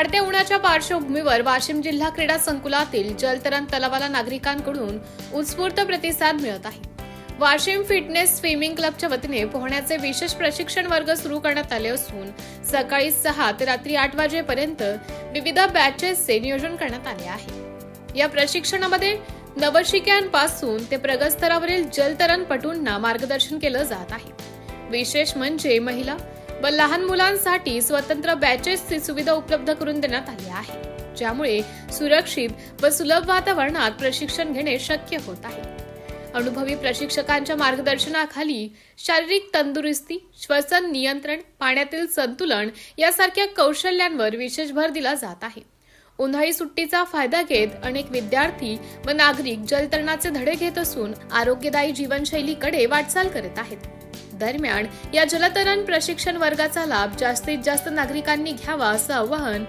वाढत्या उन्हाच्या पार्श्वभूमीवर वाशिम जिल्हा क्रीडा संकुलातील जलतरण तलावाला नागरिकांकडून उत्स्फूर्त प्रतिसाद मिळत आहे। वाशिम फिटनेस स्विमिंग क्लबच्या वतीने पोहण्याचे विशेष प्रशिक्षण वर्ग सुरू करण्यात आले असून सकाळी 6 ते रात्री 8 वाजेपर्यंत विविध बॅचेसचे नियोजन करण्यात आले आहे। या प्रशिक्षणामध्ये नवशिक्यांपासून ते प्रगत स्तरावरील जलतरणपटूंना मार्गदर्शन केलं जात आहे। विशेष म्हणजे महिला व लहान मुलांसाठी स्वतंत्र बॅचेसची सुविधा उपलब्ध करून देण्यात आली आहे, ज्यामुळे सुरक्षित व सुलभ वातावरणात प्रशिक्षण घेणे शक्य होत आहे। अनुभवी प्रशिक्षकांच्या मार्गदर्शनाखाली शारीरिक तंदुरुस्ती, श्वसन नियंत्रण, पाण्यातील संतुलन यासारख्या कौशल्यांवर विशेष भर दिला जात आहे। उन्हाळी सुट्टीचा फायदा घेत अनेक विद्यार्थी व नागरिक जलतरणाचे धडे घेत असून आरोग्यदायी जीवनशैलीकडे वाटचाल करत आहेत। दरम्यान या जलतरण प्रशिक्षण वर्गाचा लाभ जास्तीत जास्त नागरिकांनी घ्यावा असं आवाहन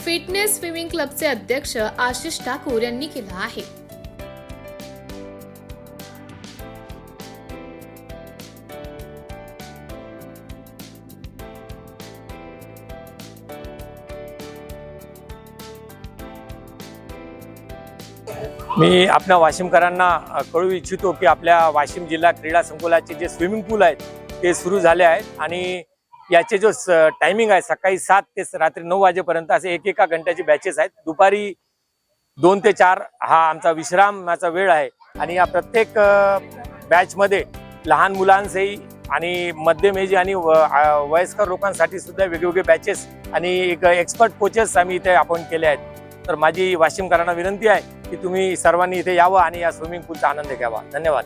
फिटनेस स्विमिंग क्लबचे अध्यक्ष आशिष ठाकूर यांनी केलं आहे। मी आपल्या वाशिमकरांना कळवू इच्छितो की आपल्या वाशिम जिल्हा क्रीडा संकुलाचे जे स्विमिंग पूल आहेत ते सुरू झाले आहेत आणि याचे जो टायमिंग आहे सकाळी 7 ते रात्री 9 वाजेपर्यंत असे एका घंट्याची बॅचेस आहेत। दुपारी 2 ते 4 हा आमचा विश्रामाचा वेळ आहे आणि या प्रत्येक बॅचमध्ये लहान मुलांसही आणि मध्यम एज आणि वयस्कर लोकांसाठी सुद्धा वेगवेगळे बॅचेस आणि एक एक्सपर्ट कोचेस आम्ही इथे अपॉइंट केले आहेत। तर माझी वाशिमकरांना विनंती आहे की तुम्ही सर्वांनी इथे यावं आणि या स्विमिंग पूलचा आनंद घ्यावा। धन्यवाद।